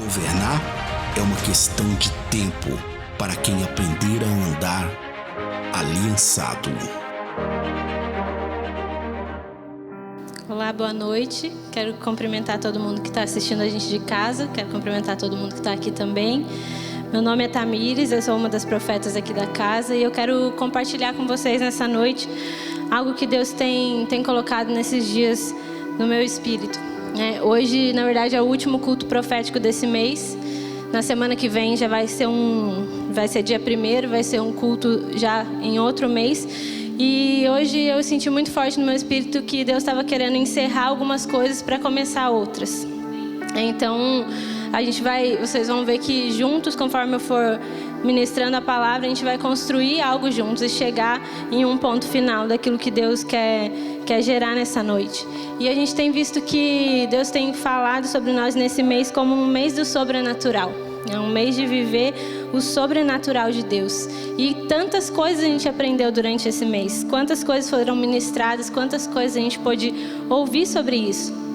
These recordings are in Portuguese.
Governar é uma questão de tempo para quem aprender a andar aliançado. Olá, boa noite. Quero cumprimentar todo mundo que está assistindo a gente de casa. Quero cumprimentar todo mundo que está aqui também. Meu nome é Tamires, eu sou uma das profetas aqui da casa e eu quero compartilhar com vocês nessa noite algo que Deus tem colocado nesses dias no meu espírito. Hoje, na verdade, é o último culto profético desse mês. Na semana que vem já vai ser dia 1º, vai ser um culto já em outro mês. E hoje eu senti muito forte no meu espírito que Deus estava querendo encerrar algumas coisas para começar outras. Então, vocês vão ver que juntos, conforme eu for ministrando a palavra, a gente vai construir algo juntos e chegar em um ponto final daquilo que Deus quer gerar nessa noite. E a gente tem visto que Deus tem falado sobre nós nesse mês como um mês do sobrenatural. É um mês de viver o sobrenatural de Deus. E tantas coisas a gente aprendeu durante esse mês. Quantas coisas foram ministradas, quantas coisas a gente pôde ouvir sobre isso.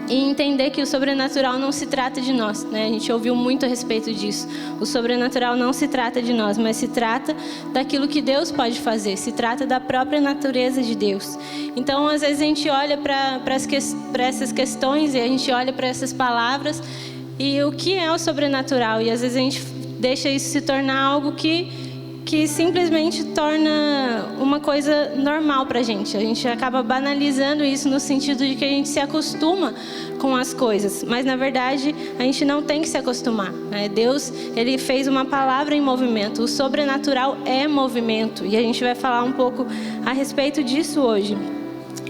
E entender que o sobrenatural não se trata de nós, né? A gente ouviu muito a respeito disso. O sobrenatural não se trata de nós, mas se trata daquilo que Deus pode fazer. Se trata da própria natureza de Deus. Então, às vezes a gente olha para essas questões e a gente olha para essas palavras e o que é o sobrenatural? E às vezes a gente deixa isso se tornar algo que simplesmente torna uma coisa normal pra gente. A gente acaba banalizando isso no sentido de que a gente se acostuma com as coisas. Mas, na verdade, a gente não tem que se acostumar, né? Deus, Ele fez uma palavra em movimento. O sobrenatural é movimento. E a gente vai falar um pouco a respeito disso hoje.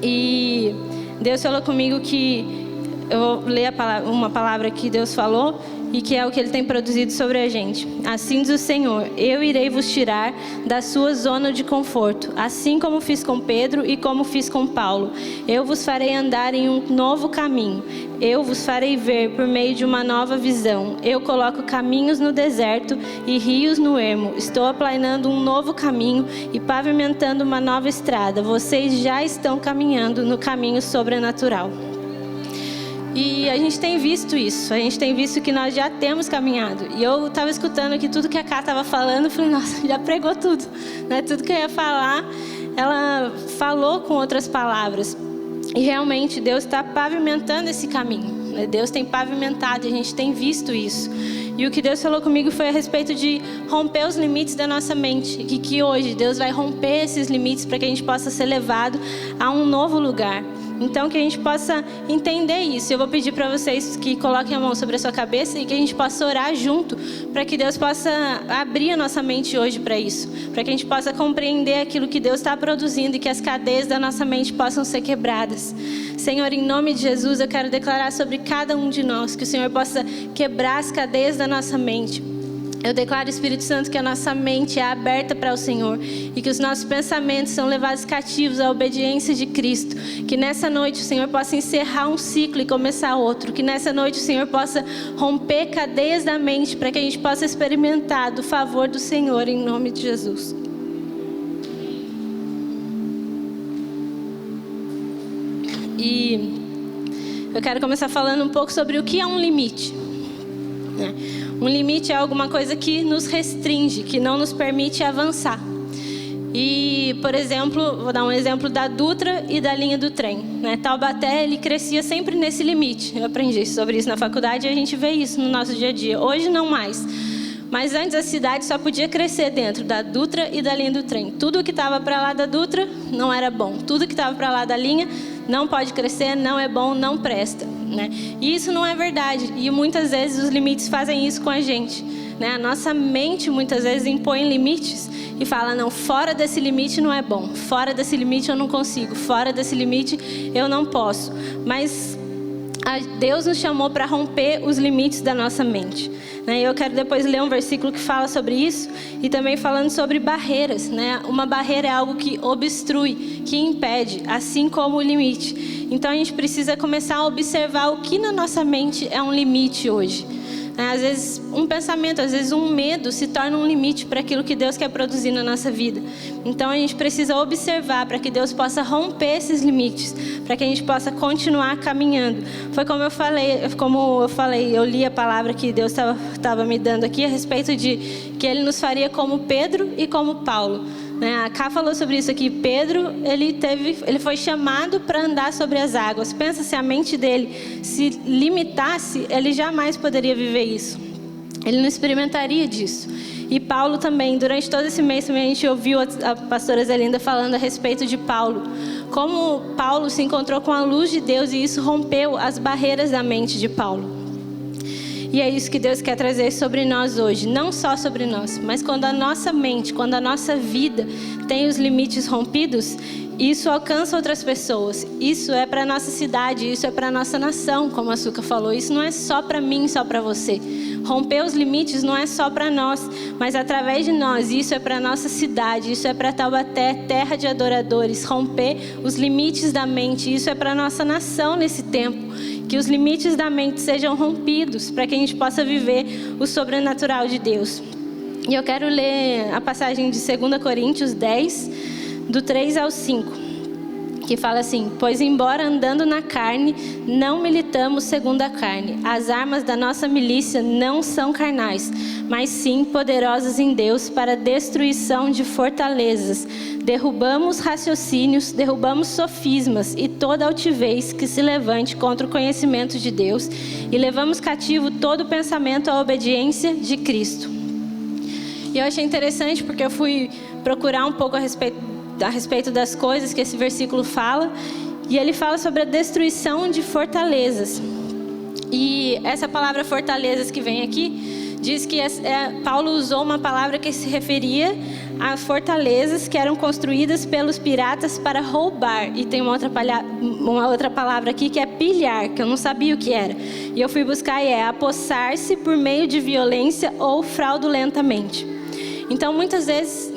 E Deus falou comigo que... Eu vou ler uma palavra que Deus falou e que é o que Ele tem produzido sobre a gente. Assim diz o Senhor: eu irei vos tirar da sua zona de conforto, assim como fiz com Pedro e como fiz com Paulo. Eu vos farei andar em um novo caminho. Eu vos farei ver por meio de uma nova visão. Eu coloco caminhos no deserto e rios no ermo. Estou aplanando um novo caminho e pavimentando uma nova estrada. Vocês já estão caminhando no caminho sobrenatural. E a gente tem visto isso, a gente tem visto que nós já temos caminhado. E eu estava escutando aqui tudo que a Ká estava falando, falei, nossa, já pregou tudo, né? Tudo que eu ia falar, ela falou com outras palavras. E realmente Deus está pavimentando esse caminho, né? Deus tem pavimentado e a gente tem visto isso. E o que Deus falou comigo foi a respeito de romper os limites da nossa mente. E que hoje Deus vai romper esses limites para que a gente possa ser levado a um novo lugar. Então, que a gente possa entender isso. Eu vou pedir para vocês que coloquem a mão sobre a sua cabeça e que a gente possa orar junto para que Deus possa abrir a nossa mente hoje para isso. Para que a gente possa compreender aquilo que Deus está produzindo e que as cadeias da nossa mente possam ser quebradas. Senhor, em nome de Jesus, eu quero declarar sobre cada um de nós que o Senhor possa quebrar as cadeias da nossa mente. Eu declaro, Espírito Santo, que a nossa mente é aberta para o Senhor e que os nossos pensamentos são levados cativos à obediência de Cristo. Que nessa noite o Senhor possa encerrar um ciclo e começar outro. Que nessa noite o Senhor possa romper cadeias da mente para que a gente possa experimentar do favor do Senhor, em nome de Jesus. E eu quero começar falando um pouco sobre o que é um limite, né? Um limite é alguma coisa que nos restringe, que não nos permite avançar. E, por exemplo, vou dar um exemplo da Dutra e da linha do trem, né? Taubaté, ele crescia sempre nesse limite. Eu aprendi sobre isso na faculdade e a gente vê isso no nosso dia a dia. Hoje não mais. Mas antes a cidade só podia crescer dentro da Dutra e da linha do trem. Tudo que estava para lá da Dutra não era bom. Tudo que estava para lá da linha não pode crescer, não é bom, não presta, né? E isso não é verdade. E muitas vezes os limites fazem isso com a gente, né? A nossa mente muitas vezes impõe limites e fala, não, fora desse limite não é bom. Fora desse limite eu não consigo. Fora desse limite eu não posso. Mas Deus nos chamou para romper os limites da nossa mente, né? Eu quero depois ler um versículo que fala sobre isso e também falando sobre barreiras, né? Uma barreira é algo que obstrui, que impede, assim como o limite. Então a gente precisa começar a observar o que na nossa mente é um limite hoje, Às vezes um pensamento, às vezes um medo se torna um limite para aquilo que Deus quer produzir na nossa vida. Então a gente precisa observar para que Deus possa romper esses limites, para que a gente possa continuar caminhando. Foi como eu falei, eu li a palavra que Deus estava me dando aqui a respeito de que Ele nos faria como Pedro e como Paulo. A Ká falou sobre isso aqui. Pedro, ele foi chamado para andar sobre as águas. Pensa, se a mente dele se limitasse, ele jamais poderia viver isso. Ele não experimentaria disso. E Paulo também, durante todo esse mês também a gente ouviu a pastora Zelinda falando a respeito de Paulo. Como Paulo se encontrou com a luz de Deus e isso rompeu as barreiras da mente de Paulo. E é isso que Deus quer trazer sobre nós hoje. Não só sobre nós, mas quando a nossa mente, quando a nossa vida tem os limites rompidos, isso alcança outras pessoas. Isso é para a nossa cidade, isso é para a nossa nação, como a Suca falou. Isso não é só para mim, só para você. Romper os limites não é só para nós, mas através de nós. Isso é para a nossa cidade, isso é para Taubaté, terra de adoradores. Romper os limites da mente, isso é para a nossa nação nesse tempo. Que os limites da mente sejam rompidos para que a gente possa viver o sobrenatural de Deus. E eu quero ler a passagem de 2 Coríntios 10, do 3 ao 5, que fala assim: pois embora andando na carne, não militamos segundo a carne. As armas da nossa milícia não são carnais, mas sim poderosas em Deus para a destruição de fortalezas. Derrubamos raciocínios, derrubamos sofismas e toda altivez que se levante contra o conhecimento de Deus e levamos cativo todo pensamento à obediência de Cristo. E eu achei interessante porque eu fui procurar um pouco a respeito das coisas que esse versículo fala, e ele fala sobre a destruição de fortalezas. E essa palavra fortalezas que vem aqui diz que Paulo usou uma palavra que se referia a fortalezas que eram construídas pelos piratas para roubar. E tem uma outra palavra aqui que é pilhar, que eu não sabia o que era. E eu fui buscar e é apossar-se por meio de violência ou fraudulentamente. Então muitas vezes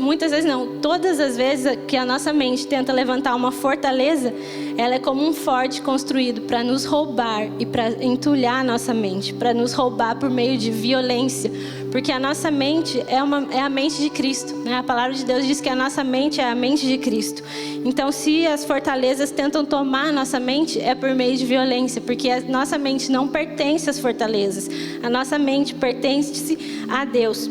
não, todas as vezes que a nossa mente tenta levantar uma fortaleza, ela é como um forte construído para nos roubar e para entulhar a nossa mente, para nos roubar por meio de violência, porque a nossa mente é a mente de Cristo, né? A palavra de Deus diz que a nossa mente é a mente de Cristo. Então se as fortalezas tentam tomar a nossa mente, é por meio de violência, porque a nossa mente não pertence às fortalezas, a nossa mente pertence a Deus.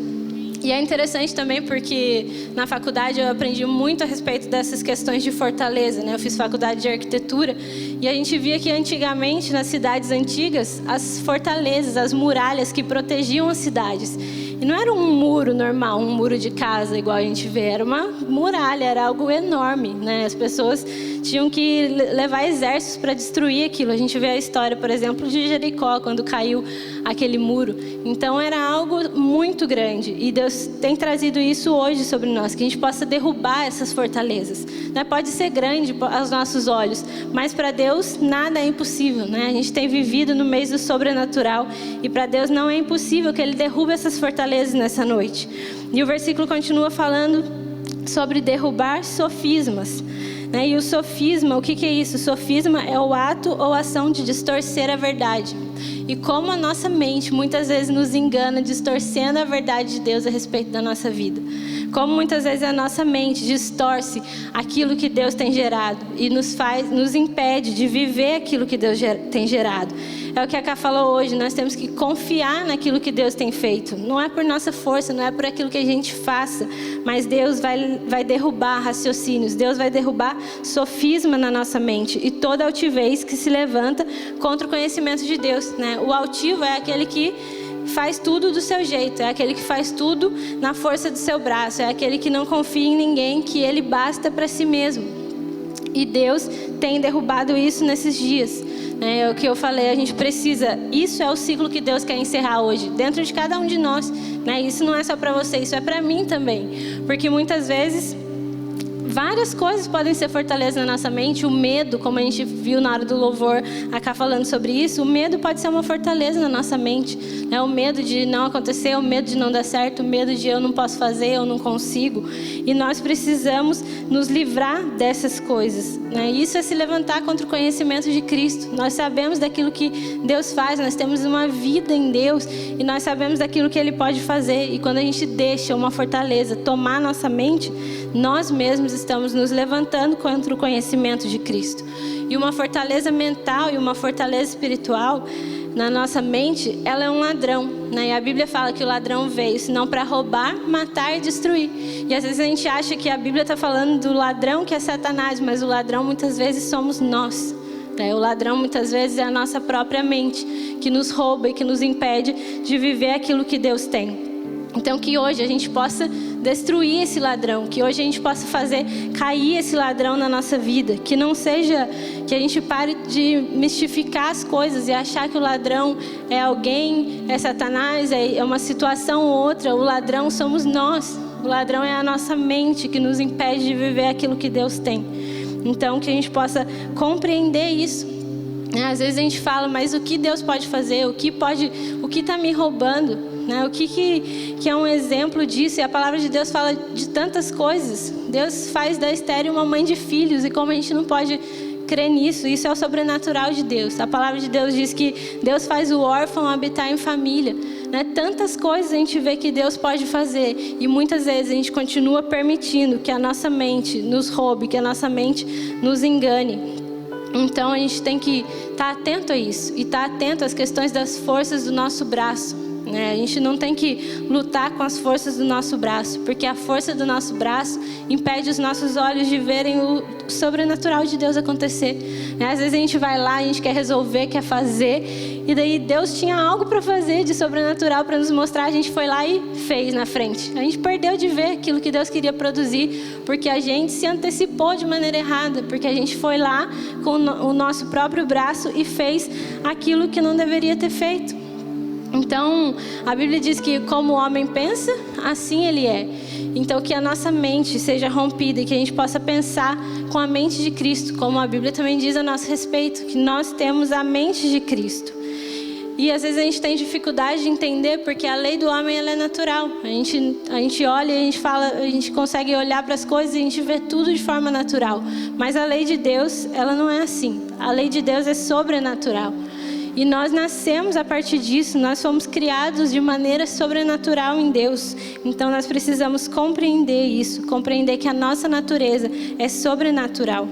E é interessante também porque na faculdade eu aprendi muito a respeito dessas questões de fortaleza, né? Eu fiz faculdade de arquitetura e a gente via que antigamente, nas cidades antigas, as fortalezas, as muralhas que protegiam as cidades. E não era um muro normal, um muro de casa igual a gente vê, era uma muralha, era algo enorme, né? As pessoas tinham que levar exércitos para destruir aquilo. A gente vê a história, por exemplo, de Jericó, quando caiu aquele muro. Então era algo muito grande e Deus tem trazido isso hoje sobre nós, que a gente possa derrubar essas fortalezas, né? Pode ser grande aos nossos olhos, mas para Deus nada é impossível, né? A gente tem vivido no meio do sobrenatural e para Deus não é impossível que Ele derrube essas fortalezas nessa noite. E o versículo continua falando sobre derrubar sofismas, né? E o sofisma, o que é isso? O sofisma é o ato ou ação de distorcer a verdade. E como a nossa mente muitas vezes nos engana, distorcendo a verdade de Deus a respeito da nossa vida. Como muitas vezes a nossa mente distorce aquilo que Deus tem gerado e nos impede de viver aquilo que Deus tem gerado. É o que a Ká falou hoje, nós temos que confiar naquilo que Deus tem feito. Não é por nossa força, não é por aquilo que a gente faça, mas Deus vai derrubar raciocínios, Deus vai derrubar sofisma na nossa mente e toda altivez que se levanta contra o conhecimento de Deus, né? O altivo é aquele que faz tudo do seu jeito, é aquele que faz tudo na força do seu braço, é aquele que não confia em ninguém, que ele basta para si mesmo. E Deus tem derrubado isso nesses dias. É o que eu falei, a gente precisa, isso é o ciclo que Deus quer encerrar hoje, dentro de cada um de nós, né? Isso não é só para você, isso é para mim também, porque muitas vezes Várias coisas podem ser fortalezas na nossa mente. O medo, como a gente viu na hora do louvor, acá falando sobre isso, o medo pode ser uma fortaleza na nossa mente. Né? O medo de não acontecer, o medo de não dar certo, o medo de eu não posso fazer, eu não consigo. E nós precisamos nos livrar dessas coisas. Né? Isso é se levantar contra o conhecimento de Cristo. Nós sabemos daquilo que Deus faz, nós temos uma vida em Deus e nós sabemos daquilo que Ele pode fazer. E quando a gente deixa uma fortaleza tomar nossa mente, nós mesmos estamos nos levantando contra o conhecimento de Cristo. E uma fortaleza mental e uma fortaleza espiritual na nossa mente, ela é um ladrão. Né? E a Bíblia fala que o ladrão veio senão para roubar, matar e destruir. E às vezes a gente acha que a Bíblia está falando do ladrão que é Satanás, mas o ladrão muitas vezes somos nós. O ladrão muitas vezes é a nossa própria mente, que nos rouba e que nos impede de viver aquilo que Deus tem. Então que hoje a gente possa destruir esse ladrão, que hoje a gente possa fazer cair esse ladrão na nossa vida, que não seja, que a gente pare de mistificar as coisas e achar que o ladrão é alguém, é Satanás, é uma situação ou outra. O ladrão somos nós, o ladrão é a nossa mente que nos impede de viver aquilo que Deus tem. Então que a gente possa compreender isso. Às vezes a gente fala, mas o que Deus pode fazer? O que está me roubando? Né? O que é um exemplo disso? E a palavra de Deus fala de tantas coisas. Deus faz da Esther uma mãe de filhos. E como a gente não pode crer nisso? Isso é o sobrenatural de Deus. A palavra de Deus diz que Deus faz o órfão habitar em família. Né? Tantas coisas a gente vê que Deus pode fazer. E muitas vezes a gente continua permitindo que a nossa mente nos roube, que a nossa mente nos engane. Então a gente tem que estar atento a isso. E estar atento às questões das forças do nosso braço. A gente não tem que lutar com as forças do nosso braço, porque a força do nosso braço impede os nossos olhos de verem o sobrenatural de Deus acontecer. Às vezes a gente vai lá, a gente quer resolver, quer fazer, e daí Deus tinha algo para fazer de sobrenatural para nos mostrar, a gente foi lá e fez na frente. A gente perdeu de ver aquilo que Deus queria produzir, porque a gente se antecipou de maneira errada, porque a gente foi lá com o nosso próprio braço e fez aquilo que não deveria ter feito. Então, a Bíblia diz que como o homem pensa, assim ele é. Então, que a nossa mente seja rompida e que a gente possa pensar com a mente de Cristo, como a Bíblia também diz a nosso respeito, que nós temos a mente de Cristo. E às vezes a gente tem dificuldade de entender, porque a lei do homem ela é natural. A gente olha e a gente fala, a gente consegue olhar para as coisas e a gente vê tudo de forma natural. Mas a lei de Deus, ela não é assim. A lei de Deus é sobrenatural. E nós nascemos a partir disso, nós fomos criados de maneira sobrenatural em Deus. Então nós precisamos compreender isso, compreender que a nossa natureza é sobrenatural.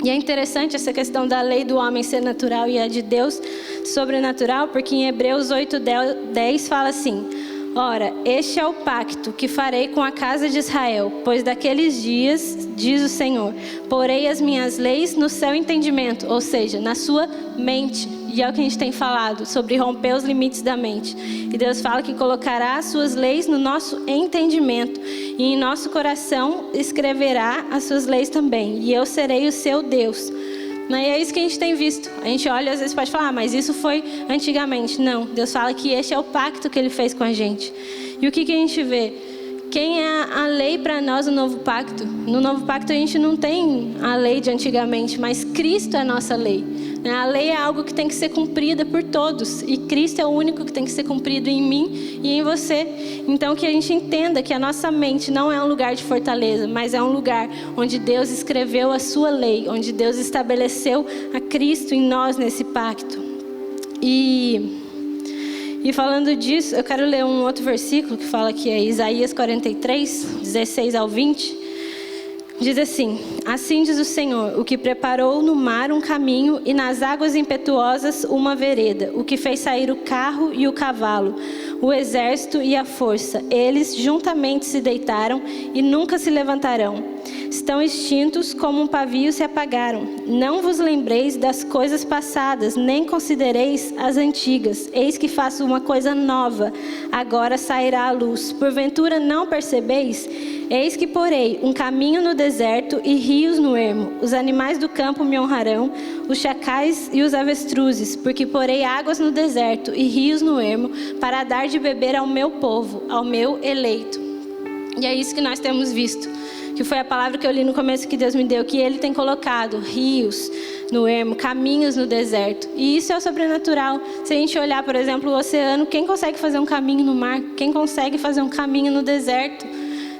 E é interessante essa questão da lei do homem ser natural e a de Deus sobrenatural, porque em Hebreus 8:10 fala assim: ora, este é o pacto que farei com a casa de Israel, pois daqueles dias, diz o Senhor, porei as minhas leis no seu entendimento, ou seja, na sua mente. E é o que a gente tem falado, sobre romper os limites da mente. E Deus fala que colocará as suas leis no nosso entendimento. E em nosso coração escreverá as suas leis também. E eu serei o seu Deus. E é isso que a gente tem visto. A gente olha, às vezes pode falar, mas isso foi antigamente. Não, Deus fala que este é o pacto que Ele fez com a gente. E o que a gente vê? Quem é a lei para nós no novo pacto? No novo pacto a gente não tem a lei de antigamente, mas Cristo é a nossa lei. A lei é algo que tem que ser cumprida por todos. E Cristo é o único que tem que ser cumprido em mim e em você. Então que a gente entenda que a nossa mente não é um lugar de fortaleza, mas é um lugar onde Deus escreveu a sua lei, onde Deus estabeleceu a Cristo em nós nesse pacto. E falando disso, eu quero ler um outro versículo que fala que é Isaías 43, 16 ao 20. Diz assim: assim diz o Senhor, o que preparou no mar um caminho e nas águas impetuosas uma vereda, o que fez sair o carro e o cavalo, o exército e a força. Eles juntamente se deitaram e nunca se levantarão. Estão extintos como um pavio se apagaram. Não vos lembreis das coisas passadas, nem considereis as antigas. Eis que faço uma coisa nova, agora sairá à luz. Porventura não percebeis? Eis que porei um caminho no deserto e rios no ermo. Os animais do campo me honrarão, os chacais e os avestruzes, porque porei águas no deserto e rios no ermo, para dar de beber ao meu povo, ao meu eleito. E é isso que nós temos visto. que foi a palavra que eu li no começo que Deus me deu, que Ele tem colocado rios no ermo, caminhos no deserto. E isso é o sobrenatural. Se a gente olhar, por exemplo, o oceano, quem consegue fazer um caminho no mar? Quem consegue fazer um caminho no deserto?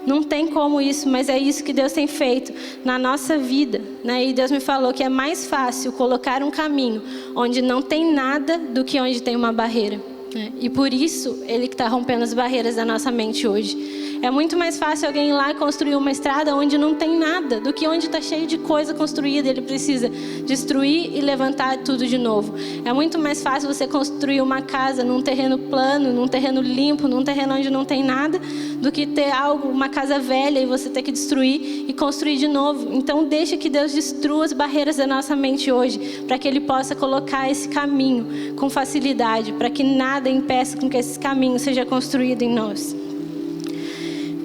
Não tem como isso, mas é isso que Deus tem feito na nossa vida, né? E Deus me falou que é mais fácil colocar um caminho onde não tem nada do que onde tem uma barreira, né? E por isso Ele que está rompendo as barreiras da nossa mente hoje. É muito mais fácil alguém ir lá e construir uma estrada onde não tem nada do que onde está cheio de coisa construída. Ele precisa destruir e levantar tudo de novo. É muito mais fácil você construir uma casa num terreno plano, num terreno limpo, num terreno onde não tem nada, do que ter uma casa velha e você ter que destruir e construir de novo. Então deixa que Deus destrua as barreiras da nossa mente hoje, para que Ele possa colocar esse caminho com facilidade, para que nada impeça com que esse caminho seja construído em nós.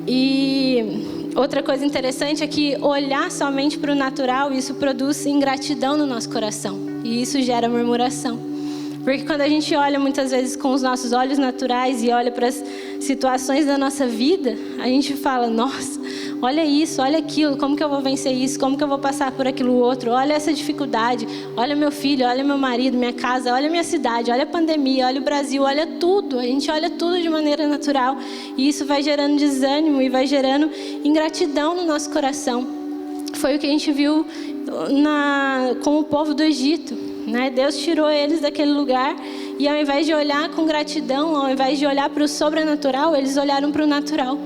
E outra coisa interessante é que olhar somente para o natural, isso produz ingratidão no nosso coração. E isso gera murmuração. Porque quando a gente olha muitas vezes com os nossos olhos naturais e olha para as situações da nossa vida, a gente fala, nossa, olha isso, olha aquilo, como que eu vou vencer isso, como que eu vou passar por aquilo outro, olha essa dificuldade, olha meu filho, olha meu marido, minha casa, olha minha cidade, olha a pandemia, olha o Brasil, olha tudo. A gente olha tudo de maneira natural e isso vai gerando desânimo e vai gerando ingratidão no nosso coração. Foi o que a gente viu com o povo do Egito. Né? Deus tirou eles daquele lugar e ao invés de olhar com gratidão, ao invés de olhar para o sobrenatural, eles olharam para o natural.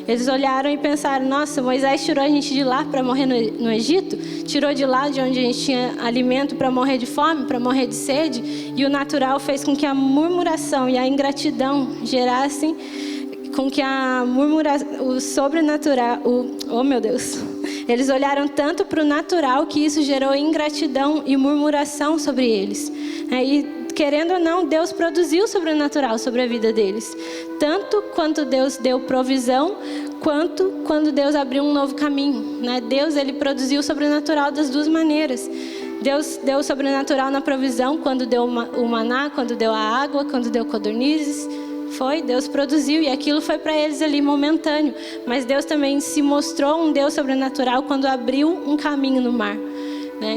Eles olharam e pensaram, nossa, Moisés tirou a gente de lá para morrer no Egito, tirou de lá de onde a gente tinha alimento para morrer de fome, para morrer de sede, e o natural fez com que a murmuração e a ingratidão gerassem, com que o sobrenatural, oh meu Deus, eles olharam tanto para o natural que isso gerou ingratidão e murmuração sobre eles. E querendo ou não, Deus produziu o sobrenatural sobre a vida deles. Tanto quanto Deus deu provisão, quanto quando Deus abriu um novo caminho. Deus, Ele produziu o sobrenatural das duas maneiras. Deus deu o sobrenatural na provisão, quando deu o maná, quando deu a água, quando deu codornizes. Deus produziu e aquilo foi para eles ali momentâneo. Mas Deus também se mostrou um Deus sobrenatural quando abriu um caminho no mar.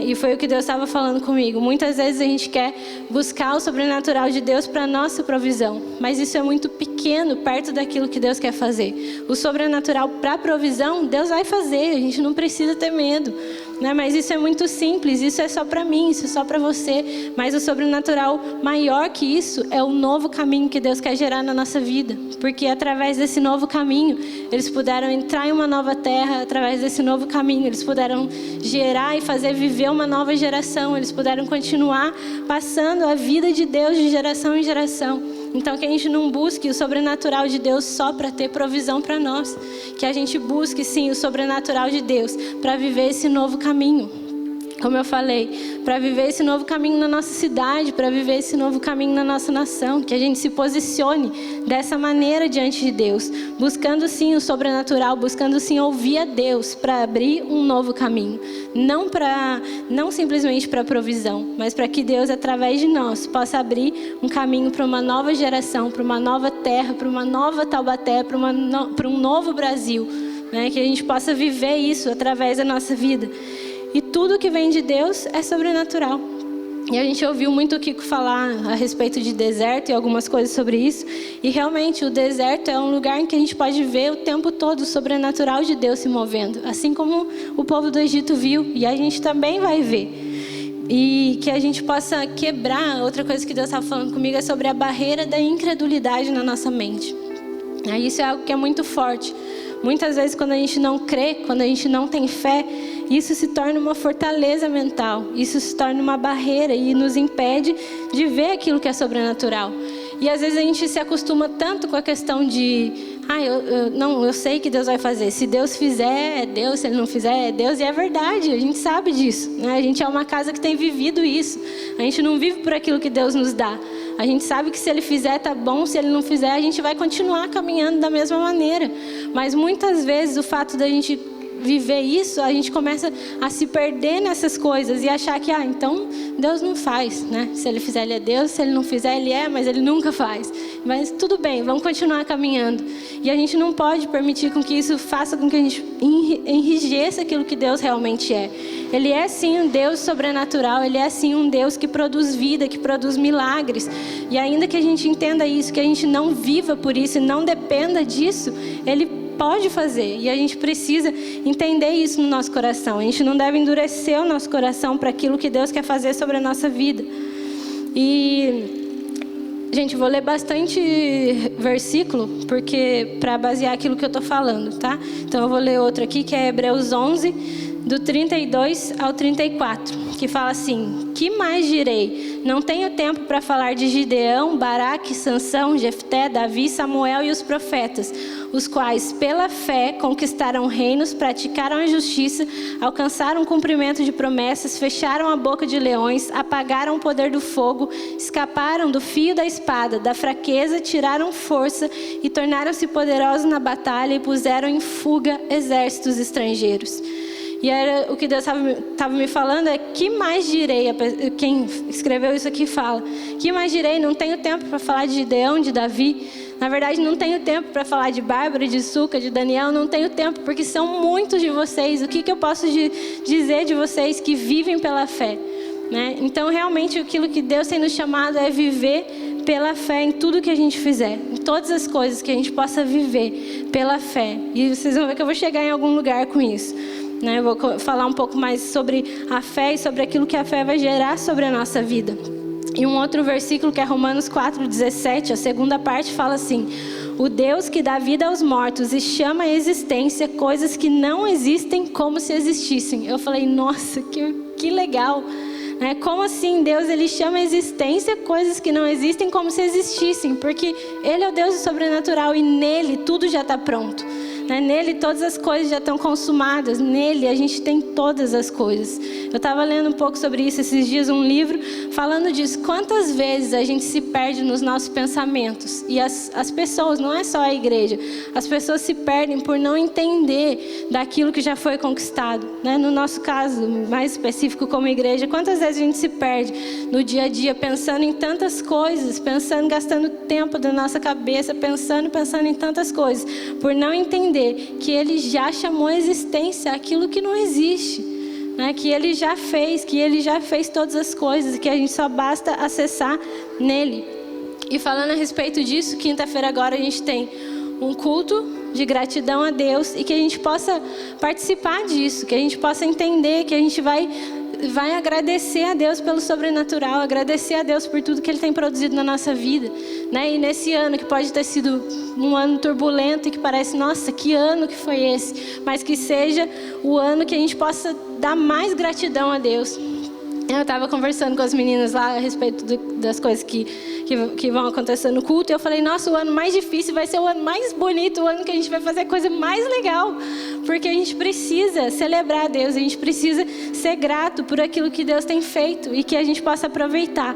E foi o que Deus estava falando comigo. Muitas vezes a gente quer buscar o sobrenatural de Deus para a nossa provisão. Mas isso é muito pequeno perto daquilo que Deus quer fazer. O sobrenatural para a provisão, Deus vai fazer. A gente não precisa ter medo. Mas isso é muito simples. Isso é só para mim, isso é só para você. Mas o sobrenatural maior que isso é o novo caminho que Deus quer gerar na nossa vida. Porque através desse novo caminho, eles puderam entrar em uma nova terra. Através desse novo caminho, eles puderam gerar e fazer viver uma nova geração. Eles puderam continuar passando a vida de Deus de geração em geração. Então que a gente não busque o sobrenatural de Deus só para ter provisão para nós. Que a gente busque sim o sobrenatural de Deus para viver esse novo caminho. Como eu falei, para viver esse novo caminho na nossa cidade, para viver esse novo caminho na nossa nação. Que a gente se posicione dessa maneira diante de Deus. Buscando sim o sobrenatural, buscando sim ouvir a Deus para abrir um novo caminho. Não simplesmente para provisão, mas para que Deus, através de nós, possa abrir um caminho para uma nova geração, para uma nova terra, para uma nova Taubaté, para um novo Brasil. Que a gente possa viver isso através da nossa vida. E tudo que vem de Deus é sobrenatural. E a gente ouviu muito o Kiko falar a respeito de deserto e algumas coisas sobre isso. E realmente o deserto é um lugar em que a gente pode ver o tempo todo o sobrenatural de Deus se movendo. Assim como o povo do Egito viu. E a gente também vai ver. E que a gente possa quebrar. Outra coisa que Deus estava falando comigo é sobre a barreira da incredulidade na nossa mente. Isso é algo que é muito forte. Muitas vezes quando a gente não crê, quando a gente não tem fé, isso se torna uma fortaleza mental. Isso se torna uma barreira e nos impede de ver aquilo que é sobrenatural. E às vezes a gente se acostuma tanto com a questão de... eu sei que Deus vai fazer. Se Deus fizer, é Deus. Se Ele não fizer, é Deus. E é verdade, a gente sabe disso. A gente é uma casa que tem vivido isso. A gente não vive por aquilo que Deus nos dá. A gente sabe que se Ele fizer, tá bom. Se Ele não fizer, a gente vai continuar caminhando da mesma maneira. Mas muitas vezes o fato da gente viver isso, a gente começa a se perder nessas coisas e achar que, então Deus não faz, né? Se Ele fizer, Ele é Deus, se Ele não fizer, Ele é, mas Ele nunca faz. Mas tudo bem, vamos continuar caminhando. E a gente não pode permitir com que isso faça com que a gente enrijeça aquilo que Deus realmente é. Ele é sim um Deus sobrenatural, Ele é sim um Deus que produz vida, que produz milagres. E ainda que a gente entenda isso, que a gente não viva por isso e não dependa disso, Ele pode fazer. E a gente precisa entender isso no nosso coração. A gente não deve endurecer o nosso coração para aquilo que Deus quer fazer sobre a nossa vida. E, gente, vou ler bastante versículo, porque para basear aquilo que eu estou falando, tá? Então eu vou ler outro aqui, que é Hebreus 11, do 32 ao 34, que fala assim: que mais direi? Não tenho tempo para falar de Gideão, Baraque, Sansão, Jefté, Davi, Samuel e os profetas, os quais pela fé conquistaram reinos, praticaram a justiça, alcançaram o cumprimento de promessas, fecharam a boca de leões, apagaram o poder do fogo, escaparam do fio da espada, da fraqueza, tiraram força e tornaram-se poderosos na batalha e puseram em fuga exércitos estrangeiros. E era o que Deus estava me falando, é que mais direi, quem escreveu isso aqui fala, que mais direi? Não tenho tempo para falar de Gideão, de Davi, na verdade não tenho tempo para falar de Bárbara, de Suca, de Daniel, não tenho tempo, porque são muitos de vocês. O que eu posso dizer de vocês que vivem pela fé, né? Então realmente aquilo que Deus tem nos chamado é viver pela fé em tudo que a gente fizer, em todas as coisas que a gente possa viver pela fé. E vocês vão ver que eu vou chegar em algum lugar com isso. Eu vou falar um pouco mais sobre a fé e sobre aquilo que a fé vai gerar sobre a nossa vida. E um outro versículo que é Romanos 4:17, a segunda parte fala assim: o Deus que dá vida aos mortos e chama à existência coisas que não existem como se existissem. Eu falei, nossa, que legal. Como assim Deus ele chama à existência coisas que não existem como se existissem? Porque Ele é o Deus do sobrenatural e nele tudo já está pronto. Nele todas as coisas já estão consumadas. Nele a gente tem todas as coisas. Eu estava lendo um pouco sobre isso esses dias, um livro falando disso. Quantas vezes a gente se perde nos nossos pensamentos? E as pessoas, não é só a igreja, as pessoas se perdem por não entender daquilo que já foi conquistado. No nosso caso, mais específico como igreja, quantas vezes a gente se perde no dia a dia pensando em tantas coisas, gastando tempo da nossa cabeça, pensando em tantas coisas, por não entender que Ele já chamou à existência aquilo que não existe, que Ele já fez todas as coisas, que a gente só basta acessar nele. E falando a respeito disso, quinta-feira agora a gente tem um culto de gratidão a Deus e que a gente possa participar disso, que a gente possa entender que a gente vai agradecer a Deus pelo sobrenatural, agradecer a Deus por tudo que Ele tem produzido na nossa vida, E nesse ano que pode ter sido um ano turbulento e que parece, nossa, que ano que foi esse, mas que seja o ano que a gente possa dar mais gratidão a Deus. Eu estava conversando com as meninas lá a respeito das coisas que vão acontecer no culto. E eu falei, nossa, o ano mais difícil vai ser o ano mais bonito, o ano que a gente vai fazer a coisa mais legal. Porque a gente precisa celebrar a Deus, a gente precisa ser grato por aquilo que Deus tem feito e que a gente possa aproveitar.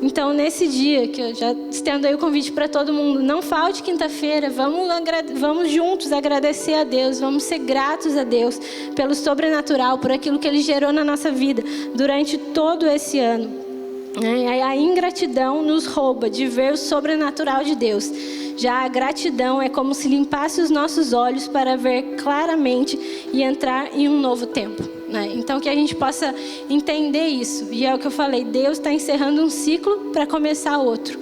Então, nesse dia, que eu já estendo aí o convite para todo mundo, não falte quinta-feira, vamos juntos agradecer a Deus, vamos ser gratos a Deus pelo sobrenatural, por aquilo que Ele gerou na nossa vida durante todo esse ano. A ingratidão nos rouba de ver o sobrenatural de Deus. Já a gratidão é como se limpasse os nossos olhos para ver claramente e entrar em um novo tempo. Então que a gente possa entender isso. E é o que eu falei, Deus está encerrando um ciclo para começar outro.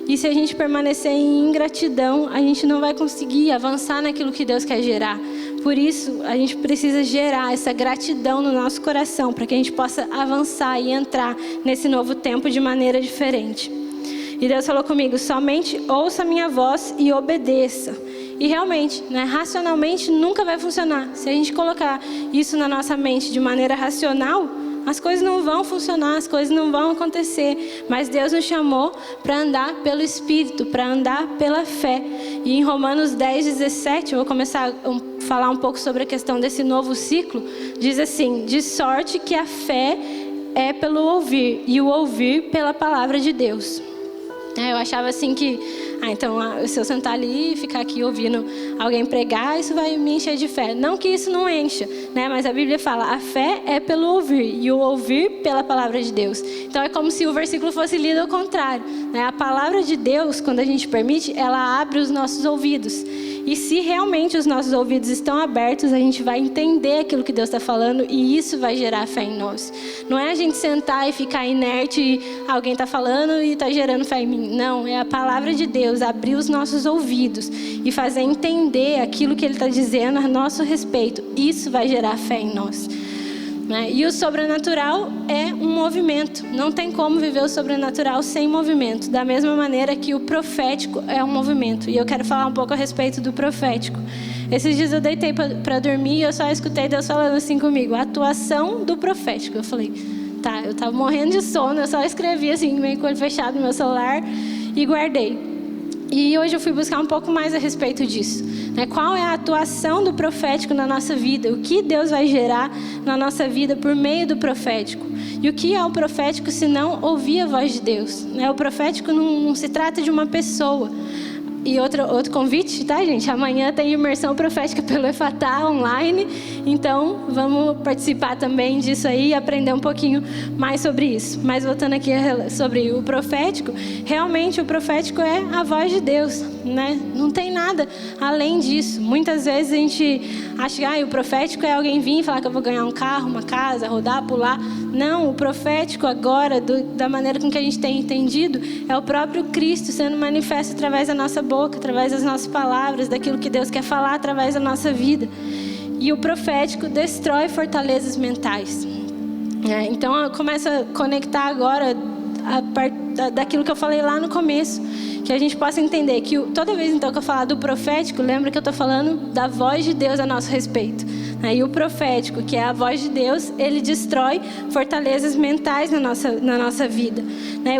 E se a gente permanecer em ingratidão, a gente não vai conseguir avançar naquilo que Deus quer gerar. Por isso, a gente precisa gerar essa gratidão no nosso coração, para que a gente possa avançar e entrar nesse novo tempo de maneira diferente. E Deus falou comigo, somente ouça a minha voz e obedeça. E realmente, racionalmente nunca vai funcionar. Se a gente colocar isso na nossa mente de maneira racional, as coisas não vão funcionar, as coisas não vão acontecer. Mas Deus nos chamou para andar pelo Espírito, para andar pela fé. E em Romanos 10:17, eu vou começar a falar um pouco sobre a questão desse novo ciclo. Diz assim, de sorte que a fé é pelo ouvir, e o ouvir pela palavra de Deus. Eu achava assim que Então se eu sentar ali e ficar aqui ouvindo alguém pregar, isso vai me encher de fé. Não que isso não encha, né? Mas a Bíblia fala, a fé é pelo ouvir, e o ouvir pela palavra de Deus. Então é como se o versículo fosse lido ao contrário, né? A palavra de Deus, quando a gente permite, ela abre os nossos ouvidos. E se realmente os nossos ouvidos estão abertos, a gente vai entender aquilo que Deus está falando, e isso vai gerar fé em nós. Não é a gente sentar e ficar inerte e alguém está falando e está gerando fé em mim. Não, é a palavra de Deus abrir os nossos ouvidos e fazer entender aquilo que Ele está dizendo a nosso respeito. Isso vai gerar fé em nós. E o sobrenatural é um movimento. Não tem como viver o sobrenatural sem movimento. Da mesma maneira que o profético é um movimento. E eu quero falar um pouco a respeito do profético. Esses dias eu deitei para dormir e eu só escutei Deus falando assim comigo. A atuação do profético. Eu falei, tá, eu estava morrendo de sono. Eu só escrevi assim, meio com o olho fechado no meu celular e guardei. E hoje eu fui buscar um pouco mais a respeito disso. Qual é a atuação do profético na nossa vida? O que Deus vai gerar na nossa vida por meio do profético? E o que é o profético se não ouvir a voz de Deus? O profético não se trata de uma pessoa. E outro convite, tá, gente? Amanhã tem imersão profética pelo Efatá online. Então, vamos participar também disso aí e aprender um pouquinho mais sobre isso. Mas voltando aqui sobre o profético, realmente o profético é a voz de Deus, né? Não tem nada além disso. Muitas vezes a gente acha que o profético é alguém vir e falar que eu vou ganhar um carro, uma casa, rodar, pular. Não, o profético agora, da maneira com que a gente tem entendido, é o próprio Cristo sendo manifesto através da nossa boca, através das nossas palavras, daquilo que Deus quer falar através da nossa vida. E o profético destrói fortalezas mentais. Então eu começo a conectar agora daquilo que eu falei lá no começo, que a gente possa entender que toda vez então que eu falar do profético, lembra que eu estou falando da voz de Deus a nosso respeito. E o profético, que é a voz de Deus, ele destrói fortalezas mentais na nossa vida.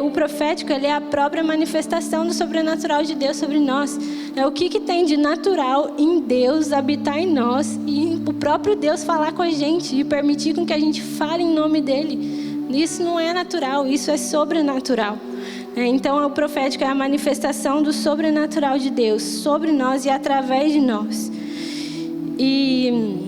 O profético, ele é a própria manifestação do sobrenatural de Deus sobre nós. O que tem de natural em Deus habitar em nós e o próprio Deus falar com a gente e permitir com que a gente fale em nome dele. Isso não é natural, isso é sobrenatural. Então, o profético é a manifestação do sobrenatural de Deus sobre nós e através de nós. E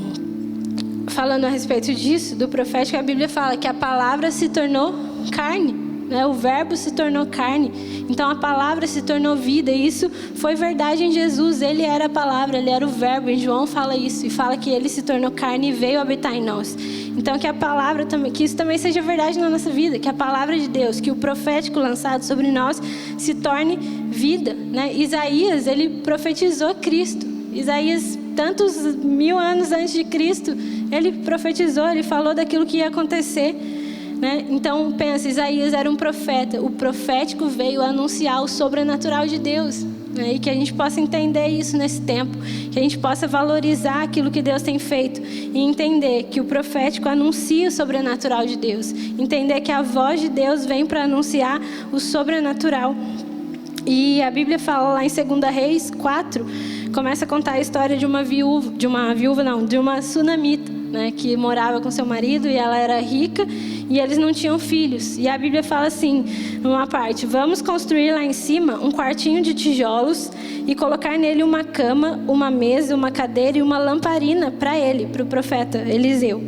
falando a respeito disso, do profético, a Bíblia fala que a palavra se tornou carne. O verbo se tornou carne. Então a palavra se tornou vida. E isso foi verdade em Jesus. Ele era a palavra, ele era o verbo. E João fala isso. E fala que ele se tornou carne e veio habitar em nós. Então que a palavra também, que isso também seja verdade na nossa vida. Que a palavra de Deus, que o profético lançado sobre nós se torne vida. Isaías, ele profetizou Cristo. Isaías, tantos 1000 anos antes de Cristo, ele profetizou, ele falou daquilo que ia acontecer. Então pensa, Isaías era um profeta. O profético veio anunciar o sobrenatural de Deus. E que a gente possa entender isso nesse tempo. Que a gente possa valorizar aquilo que Deus tem feito. E entender que o profético anuncia o sobrenatural de Deus. Entender que a voz de Deus vem para anunciar o sobrenatural. E a Bíblia fala lá em 2 Reis 4, começa a contar a história de uma sunamita, que morava com seu marido e ela era rica e eles não tinham filhos. E a Bíblia fala assim, numa parte: vamos construir lá em cima um quartinho de tijolos e colocar nele uma cama, uma mesa, uma cadeira e uma lamparina para ele, para o profeta Eliseu.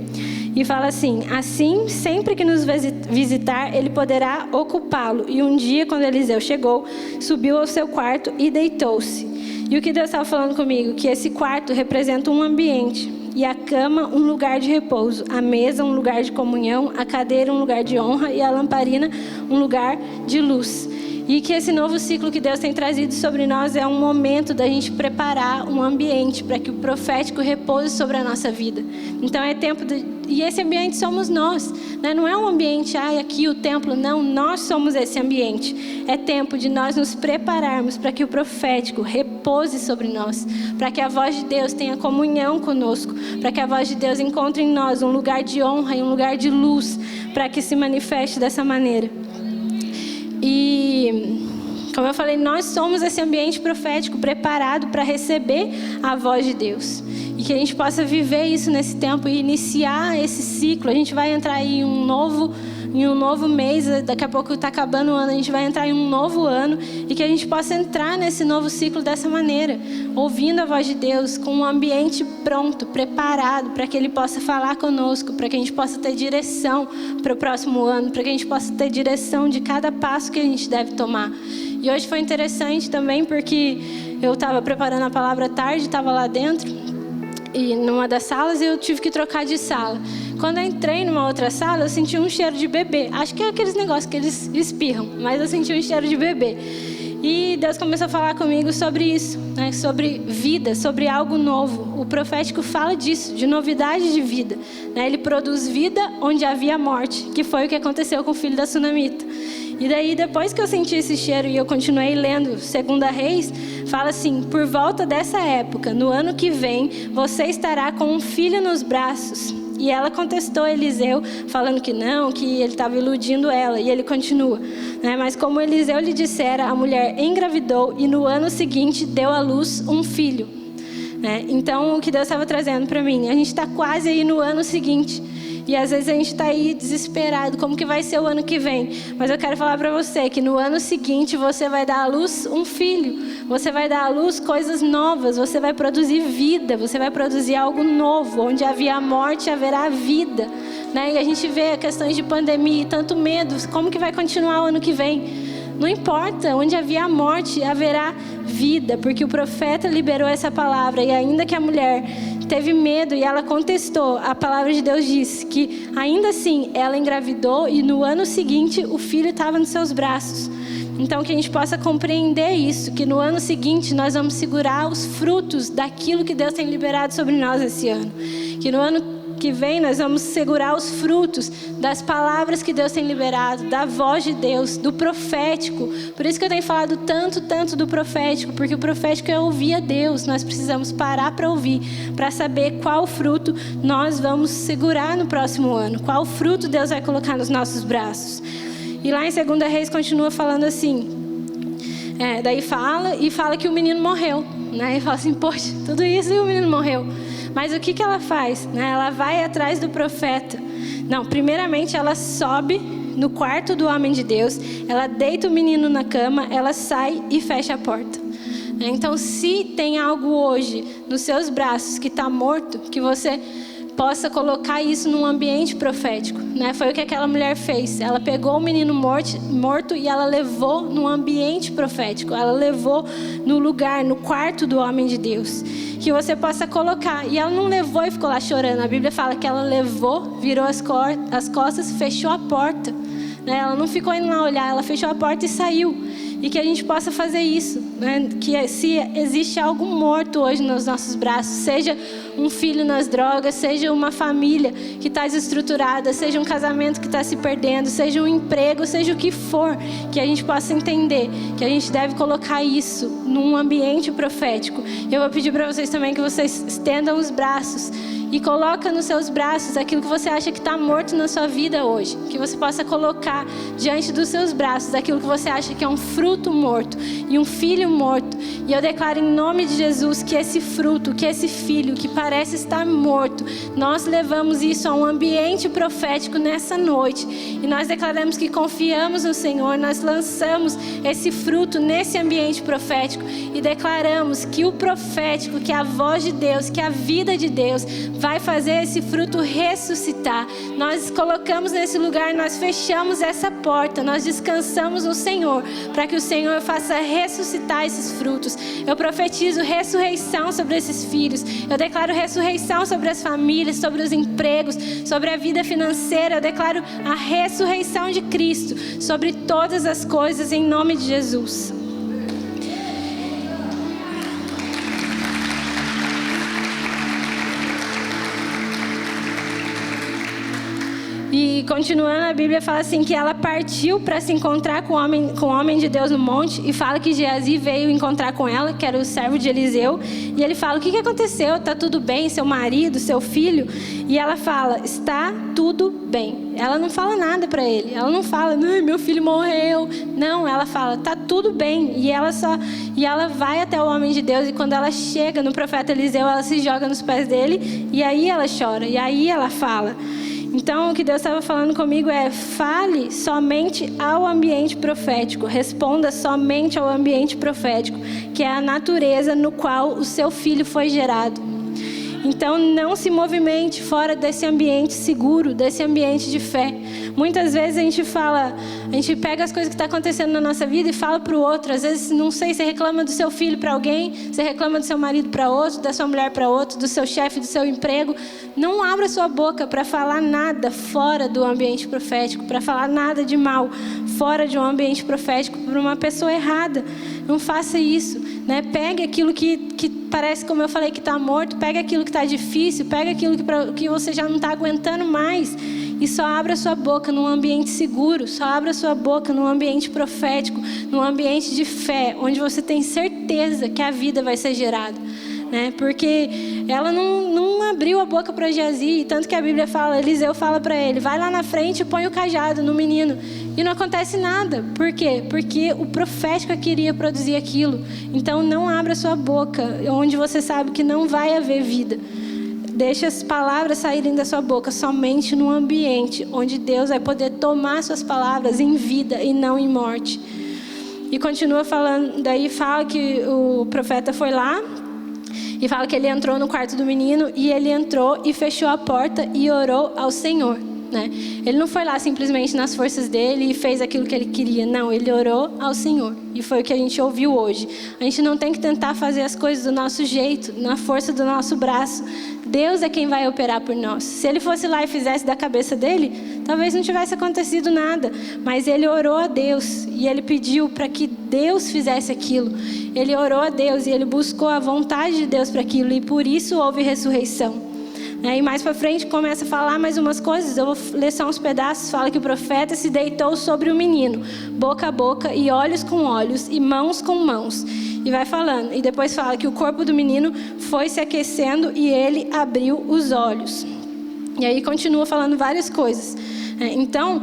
E fala assim: assim, sempre que nos visitar, ele poderá ocupá-lo. E um dia, quando Eliseu chegou, subiu ao seu quarto e deitou-se. E o que Deus estava falando comigo? Que esse quarto representa um ambiente. E a cama, um lugar de repouso. A mesa, um lugar de comunhão. A cadeira, um lugar de honra. E a lamparina, um lugar de luz. E que esse novo ciclo que Deus tem trazido sobre nós é um momento da gente preparar um ambiente para que o profético repouse sobre a nossa vida. Então é tempo e esse ambiente somos nós, Não é um ambiente, aqui o templo, não, nós somos esse ambiente. É tempo de nós nos prepararmos para que o profético repouse sobre nós, para que a voz de Deus tenha comunhão conosco, para que a voz de Deus encontre em nós um lugar de honra e um lugar de luz, para que se manifeste dessa maneira. E, como eu falei, nós somos esse ambiente profético preparado para receber a voz de Deus. E que a gente possa viver isso nesse tempo e iniciar esse ciclo. A gente vai entrar em um novo em um novo mês, daqui a pouco está acabando o ano, a gente vai entrar em um novo ano, e que a gente possa entrar nesse novo ciclo dessa maneira, ouvindo a voz de Deus, com um ambiente pronto, preparado, para que Ele possa falar conosco, para que a gente possa ter direção para o próximo ano, para que a gente possa ter direção de cada passo que a gente deve tomar. E hoje foi interessante também, porque eu estava preparando a palavra à tarde, estava lá dentro, e numa das salas eu tive que trocar de sala. Quando eu entrei numa outra sala, eu senti um cheiro de bebê. Acho que é aqueles negócios que eles espirram, mas eu senti um cheiro de bebê. E Deus começou a falar comigo sobre isso, né? Sobre vida, sobre algo novo. O profético fala disso, de novidade de vida, né? Ele produz vida onde havia morte, que foi o que aconteceu com o filho da sunamita. E daí, depois que eu senti esse cheiro e eu continuei lendo 2 Reis, fala assim: por volta dessa época, no ano que vem, você estará com um filho nos braços. E ela contestou Eliseu, falando que não, que ele estava iludindo ela. E ele continua, né? Mas como Eliseu lhe dissera, a mulher engravidou e no ano seguinte deu à luz um filho, né? Então, o que Deus estava trazendo para mim, a gente está quase aí no ano seguinte. E às vezes a gente está aí desesperado, como que vai ser o ano que vem? Mas eu quero falar para você que no ano seguinte você vai dar à luz um filho. Você vai dar à luz coisas novas, você vai produzir vida, você vai produzir algo novo. Onde havia morte, haverá vida, né? E a gente vê questões de pandemia e tanto medo, como que vai continuar o ano que vem? Não importa, onde havia morte, haverá vida, porque o profeta liberou essa palavra. E ainda que a mulher teve medo e ela contestou, a palavra de Deus diz que ainda assim ela engravidou e no ano seguinte o filho estava nos seus braços. Então que a gente possa compreender isso, que no ano seguinte nós vamos segurar os frutos daquilo que Deus tem liberado sobre nós esse ano. Que no ano que vem nós vamos segurar os frutos das palavras que Deus tem liberado, da voz de Deus, do profético. Por isso que eu tenho falado tanto do profético, porque o profético é ouvir a Deus. Nós precisamos parar para ouvir, para saber qual fruto nós vamos segurar no próximo ano, qual fruto Deus vai colocar nos nossos braços. E lá em 2 Reis continua falando assim, daí fala que o menino morreu, né? E fala assim, poxa, tudo isso e o menino morreu. Mas o que ela faz? Né? Ela vai atrás do profeta. Não, primeiramente ela sobe no quarto do homem de Deus, ela deita o menino na cama, ela sai e fecha a porta. Então, se tem algo hoje nos seus braços que está morto, que você possa colocar isso num ambiente profético, né? Foi o que aquela mulher fez. Ela pegou o menino morto e ela levou num ambiente profético. Ela levou no lugar, no quarto do homem de Deus. Que você possa colocar. E ela não levou e ficou lá chorando. A Bíblia fala que ela levou, virou as costas, fechou a porta, né? Ela não ficou indo lá olhar, ela fechou a porta e saiu. E que a gente possa fazer isso, né? Que se existe algo morto hoje nos nossos braços, seja um filho nas drogas, seja uma família que está desestruturada, seja um casamento que está se perdendo, seja um emprego, seja o que for, que a gente possa entender que a gente deve colocar isso num ambiente profético. Eu vou pedir para vocês também que vocês estendam os braços e coloca nos seus braços aquilo que você acha que está morto na sua vida hoje. Que você possa colocar diante dos seus braços aquilo que você acha que é um fruto morto e um filho morto. E eu declaro em nome de Jesus que esse fruto, que esse filho que parece estar morto, nós levamos isso a um ambiente profético nessa noite. E nós declaramos que confiamos no Senhor, nós lançamos esse fruto nesse ambiente profético e declaramos que o profético, que a voz de Deus, que a vida de Deus vai fazer esse fruto ressuscitar. Nós colocamos nesse lugar, nós fechamos essa porta, nós descansamos no Senhor, para que o Senhor faça ressuscitar esses frutos. Eu profetizo ressurreição sobre esses filhos, eu declaro ressurreição sobre as famílias, sobre os empregos, sobre a vida financeira. Eu declaro a ressurreição de Cristo sobre todas as coisas, em nome de Jesus. E continuando, a Bíblia fala assim que ela partiu para se encontrar com o homem de Deus no monte, e fala que Geazi veio encontrar com ela, que era o servo de Eliseu, e ele fala: o que aconteceu? Está tudo bem? Seu marido, seu filho? E ela fala: está tudo bem. Ela não fala nada para ele, ela não fala: meu filho morreu. Não, ela fala: está tudo bem. E ela vai até o homem de Deus, e quando ela chega no profeta Eliseu, ela se joga nos pés dele, e aí ela chora, e aí ela fala. Então, o que Deus estava falando comigo é: fale somente ao ambiente profético, responda somente ao ambiente profético, que é a natureza no qual o seu filho foi gerado. Então, não se movimente fora desse ambiente seguro, desse ambiente de fé. Muitas vezes a gente pega as coisas que estão acontecendo na nossa vida e fala para o outro. Às vezes, não sei, você reclama do seu filho para alguém, você reclama do seu marido para outro, da sua mulher para outro, do seu chefe, do seu emprego. Não abra sua boca para falar nada fora do ambiente profético, para falar nada de mal fora de um ambiente profético para uma pessoa errada. Não faça isso, né? Pegue aquilo que parece, como eu falei, que está morto. Pega aquilo que está difícil. Pega aquilo que você já não está aguentando mais. E só abra sua boca num ambiente seguro. Só abra sua boca num ambiente profético. Num ambiente de fé. Onde você tem certeza que a vida vai ser gerada, né? Porque ela não abriu a boca para Geazi. Tanto que a Bíblia fala, Eliseu fala para ele: vai lá na frente e põe o cajado no menino. E não acontece nada. Por quê? Porque o profético queria produzir aquilo. Então não abra sua boca onde você sabe que não vai haver vida. Deixe as palavras saírem da sua boca somente no ambiente onde Deus vai poder tomar suas palavras em vida e não em morte. E continua falando, daí fala que o profeta foi lá e fala que ele entrou no quarto do menino, e ele entrou e fechou a porta e orou ao Senhor, né? Ele não foi lá simplesmente nas forças dele e fez aquilo que ele queria. Não, ele orou ao Senhor. E foi o que a gente ouviu hoje. A gente não tem que tentar fazer as coisas do nosso jeito, na força do nosso braço. Deus é quem vai operar por nós. Se ele fosse lá e fizesse da cabeça dele, talvez não tivesse acontecido nada. Mas ele orou a Deus e ele pediu para que Deus fizesse aquilo. Ele orou a Deus e ele buscou a vontade de Deus para aquilo. E por isso houve ressurreição. E mais para frente começa a falar mais umas coisas. Eu vou ler só uns pedaços. Fala que o profeta se deitou sobre o menino, boca a boca, e olhos com olhos, e mãos com mãos. E vai falando. E depois fala que o corpo do menino foi se aquecendo e ele abriu os olhos. E aí continua falando várias coisas. Então,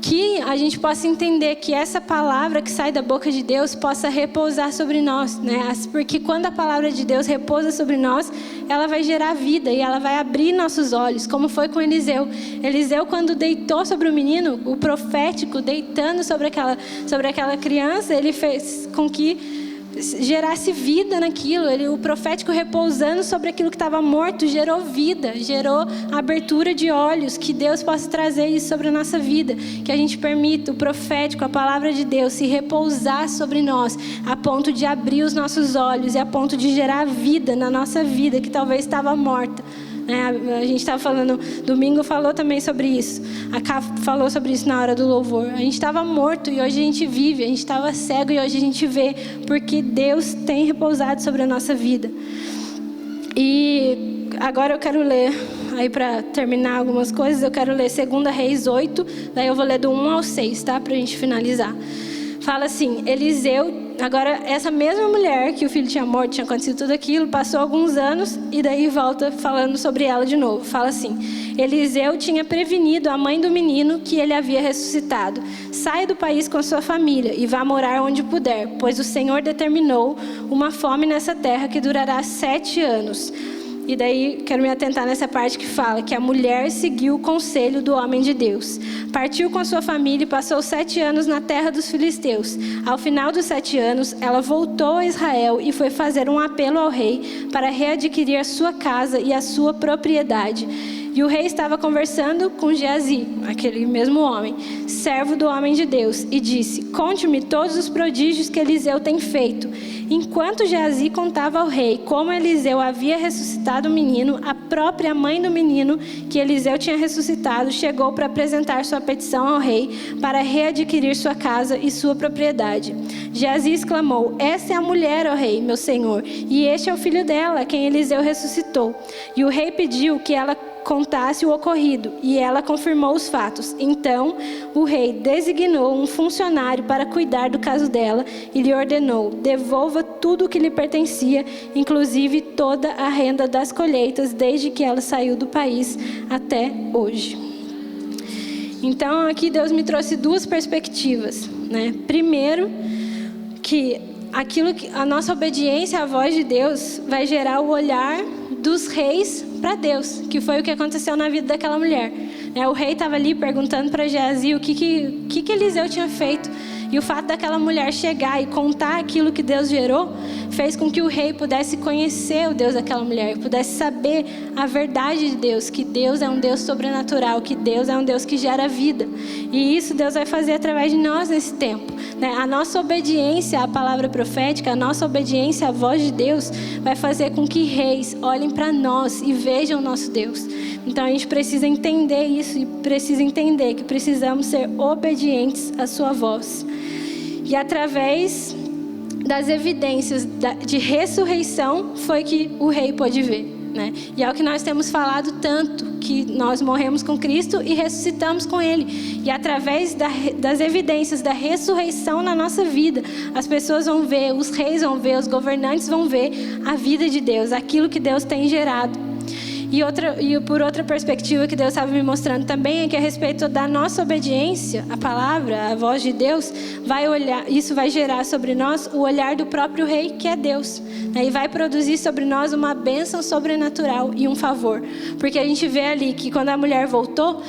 que a gente possa entender que essa palavra que sai da boca de Deus possa repousar sobre nós, né? Porque quando a palavra de Deus repousa sobre nós, ela vai gerar vida e ela vai abrir nossos olhos, como foi com Eliseu. Eliseu, quando deitou sobre o menino, o profético deitando sobre aquela criança, ele fez com que gerasse vida naquilo. O profético repousando sobre aquilo que estava morto gerou vida, gerou abertura de olhos. Que Deus possa trazer isso sobre a nossa vida, que a gente permita o profético, a palavra de Deus se repousar sobre nós, a ponto de abrir os nossos olhos e a ponto de gerar vida na nossa vida que talvez estava morta. A gente estava falando, domingo falou também sobre isso. A Cá falou sobre isso na hora do louvor. A gente estava morto e hoje a gente vive. A gente estava cego e hoje a gente vê, porque Deus tem repousado sobre a nossa vida. E agora eu quero ler, aí para terminar algumas coisas, eu quero ler 2 Reis 8, daí eu vou ler do 1 ao 6, tá? Pra gente finalizar. Fala assim: Eliseu, agora essa mesma mulher que o filho tinha morto, tinha acontecido tudo aquilo, passou alguns anos e daí volta falando sobre ela de novo. Fala assim: Eliseu tinha prevenido a mãe do menino que ele havia ressuscitado: saia do país com sua família e vá morar onde puder, pois o Senhor determinou uma fome nessa terra que durará 7 anos. E daí quero me atentar nessa parte que fala que a mulher seguiu o conselho do homem de Deus. Partiu com a sua família e passou 7 anos na terra dos filisteus. Ao final dos 7 anos, ela voltou a Israel e foi fazer um apelo ao rei para readquirir a sua casa e a sua propriedade. E o rei estava conversando com Geazi, aquele mesmo homem, servo do homem de Deus, e disse: conte-me todos os prodígios que Eliseu tem feito. Enquanto Geazi contava ao rei como Eliseu havia ressuscitado o menino, a própria mãe do menino que Eliseu tinha ressuscitado chegou para apresentar sua petição ao rei para readquirir sua casa e sua propriedade. Geazi exclamou: essa é a mulher, ó rei, meu senhor, e este é o filho dela, quem Eliseu ressuscitou. E o rei pediu que ela contasse o ocorrido, e ela confirmou os fatos. Então o rei designou um funcionário para cuidar do caso dela e lhe ordenou: devolva tudo o que lhe pertencia, inclusive toda a renda das colheitas, desde que ela saiu do país até hoje. Então aqui Deus me trouxe 2 perspectivas, né? Primeiro, que a nossa obediência à voz de Deus vai gerar o olhar dos reis para Deus, que foi o que aconteceu na vida daquela mulher. O rei estava ali perguntando para Geazi o que Eliseu tinha feito. E o fato daquela mulher chegar e contar aquilo que Deus gerou, fez com que o rei pudesse conhecer o Deus daquela mulher, pudesse saber a verdade de Deus, que Deus é um Deus sobrenatural, que Deus é um Deus que gera vida. E isso Deus vai fazer através de nós nesse tempo. A nossa obediência à palavra profética, a nossa obediência à voz de Deus, vai fazer com que reis olhem para nós e vejam o nosso Deus. Então a gente precisa entender isso e precisa entender que precisamos ser obedientes à sua voz. E através das evidências de ressurreição foi que o rei pôde ver. E é o que nós temos falado tanto, que nós morremos com Cristo e ressuscitamos com Ele. E através das evidências da ressurreição na nossa vida, as pessoas vão ver, os reis vão ver, os governantes vão ver a vida de Deus, aquilo que Deus tem gerado. E por outra perspectiva que Deus estava me mostrando também é que a respeito da nossa obediência à palavra, à voz de Deus, isso vai gerar sobre nós o olhar do próprio rei, que é Deus. E vai produzir sobre nós uma bênção sobrenatural e um favor. Porque a gente vê ali que quando a mulher voltou,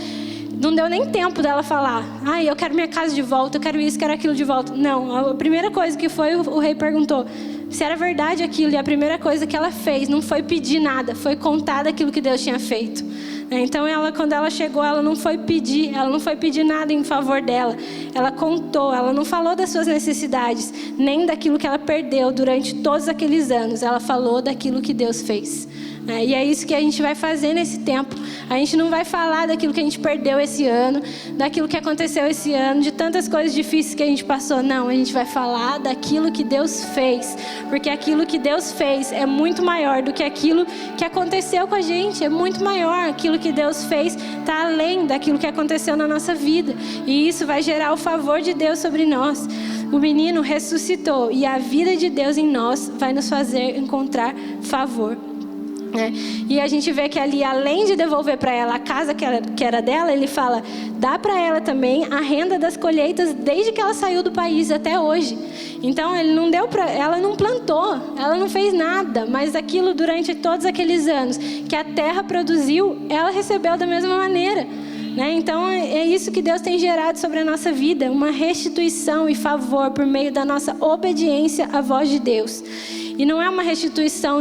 não deu nem tempo dela falar: eu quero minha casa de volta, eu quero isso, quero aquilo de volta. Não, a primeira coisa que foi, o rei perguntou se era verdade aquilo. E a primeira coisa que ela fez não foi pedir nada, foi contar daquilo que Deus tinha feito. Então quando ela chegou, ela não foi pedir nada em favor dela. Ela contou, ela não falou das suas necessidades, nem daquilo que ela perdeu durante todos aqueles anos. Ela falou daquilo que Deus fez. E é isso que a gente vai fazer nesse tempo. A gente não vai falar daquilo que a gente perdeu esse ano, daquilo que aconteceu esse ano, de tantas coisas difíceis que a gente passou. Não, a gente vai falar daquilo que Deus fez. Porque aquilo que Deus fez é muito maior do que aquilo que aconteceu com a gente. É muito maior. Aquilo que Deus fez está além daquilo que aconteceu na nossa vida. E isso vai gerar o favor de Deus sobre nós. O menino ressuscitou e a vida de Deus em nós vai nos fazer encontrar favor. E a gente vê que ali, além de devolver para ela a casa que era dela, ele fala: dá para ela também a renda das colheitas desde que ela saiu do país até hoje. Então ele não deu para ela, não plantou, ela não fez nada, mas aquilo durante todos aqueles anos que a terra produziu, ela recebeu da mesma maneira. Então é isso que Deus tem gerado sobre a nossa vida, uma restituição e favor por meio da nossa obediência à voz de Deus. E não é uma restituição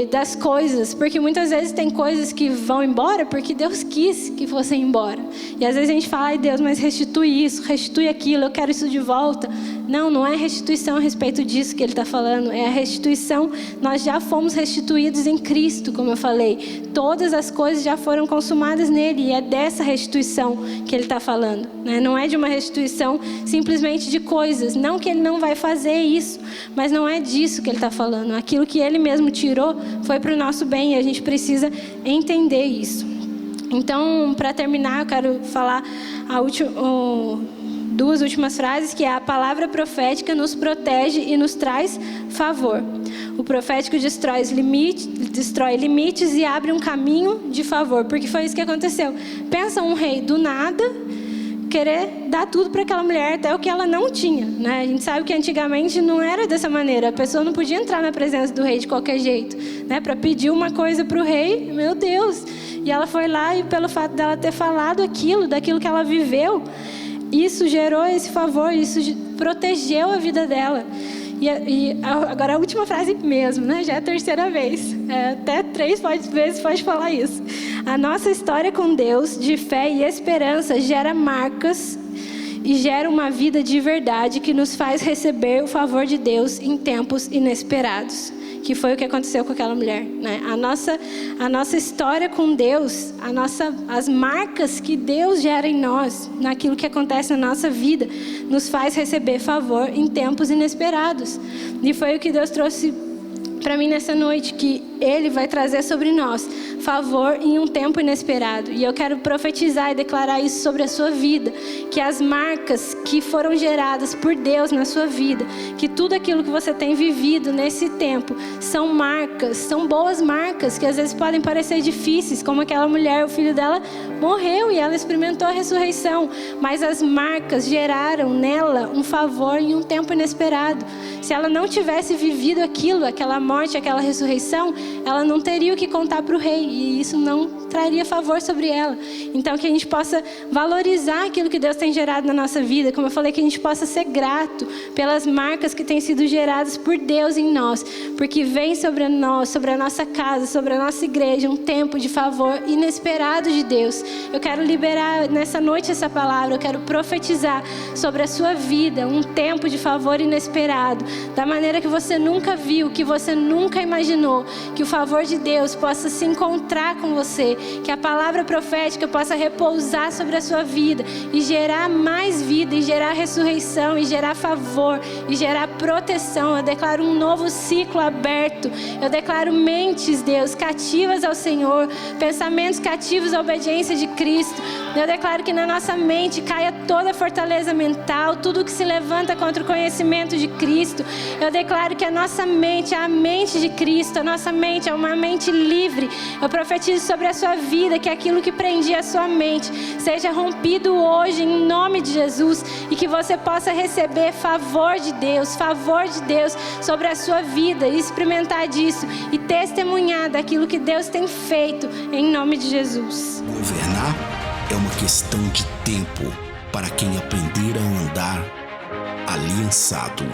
das coisas, porque muitas vezes tem coisas que vão embora porque Deus quis que fossem embora. E às vezes a gente fala: ai Deus, mas restitui isso, restitui aquilo, eu quero isso de volta. Não é restituição a respeito disso que Ele está falando. É a restituição, nós já fomos restituídos em Cristo, como eu falei. Todas as coisas já foram consumadas nele, e é dessa restituição que Ele está falando. Não é de uma restituição simplesmente de coisas. Não que Ele não vai fazer isso, mas não é disso que Ele está falando. Aquilo que Ele mesmo tirou foi para o nosso bem, e a gente precisa entender isso. Então, para terminar, eu quero falar duas últimas frases, que é: a palavra profética nos protege e nos traz favor. O profético destrói limites e abre um caminho de favor, porque foi isso que aconteceu. Pensa um rei do nada querer dar tudo para aquela mulher, até o que ela não tinha. A gente sabe que antigamente não era dessa maneira. A pessoa não podia entrar na presença do rei de qualquer jeito, para pedir uma coisa para o rei. Meu Deus! E ela foi lá, e pelo fato dela ter falado daquilo que ela viveu, isso gerou esse favor, isso protegeu a vida dela. E agora a última frase mesmo, já é a terceira vez. Até 3 vezes pode falar isso. A nossa história com Deus, de fé e esperança, gera marcas e gera uma vida de verdade que nos faz receber o favor de Deus em tempos inesperados. Que foi o que aconteceu com aquela mulher. A nossa história com Deus, as marcas que Deus gera em nós, naquilo que acontece na nossa vida, nos faz receber favor em tempos inesperados. E foi o que Deus trouxe para mim nessa noite, que Ele vai trazer sobre nós favor em um tempo inesperado. E eu quero profetizar e declarar isso sobre a sua vida, que as marcas que foram geradas por Deus na sua vida, que tudo aquilo que você tem vivido nesse tempo são marcas, são boas marcas, que às vezes podem parecer difíceis, como aquela mulher, o filho dela morreu e ela experimentou a ressurreição, mas as marcas geraram nela um favor em um tempo inesperado. Se ela não tivesse vivido aquilo, aquela morte, aquela ressurreição, ela não teria o que contar para o rei, e isso não traria favor sobre ela. Então que a gente possa valorizar aquilo que Deus tem gerado na nossa vida, como eu falei, que a gente possa ser grato pelas marcas que têm sido geradas por Deus em nós, porque vem sobre nós, sobre a nossa casa, sobre a nossa igreja, um tempo de favor inesperado de Deus. Eu quero liberar nessa noite essa palavra, eu quero profetizar sobre a sua vida, um tempo de favor inesperado, da maneira que você nunca viu, que você nunca imaginou, que o favor de Deus possa se encontrar com você, que a palavra profética possa repousar sobre a sua vida e gerar mais vida, e gerar ressurreição, e gerar favor, e gerar proteção. Eu declaro um novo ciclo aberto. Eu declaro mentes, Deus, cativas ao Senhor, pensamentos cativos à obediência de Cristo. Eu declaro que na nossa mente caia toda fortaleza mental, tudo que se levanta contra o conhecimento de Cristo. Eu declaro que a nossa mente é a mente de Cristo, a nossa mente é uma mente livre. Eu profetizo sobre a sua vida que aquilo que prendia a sua mente seja rompido hoje em nome de Jesus, e que você possa receber favor de Deus sobre a sua vida, e experimentar disso e testemunhar daquilo que Deus tem feito em nome de Jesus. Governar é uma questão de tempo para quem aprender a andar aliançado.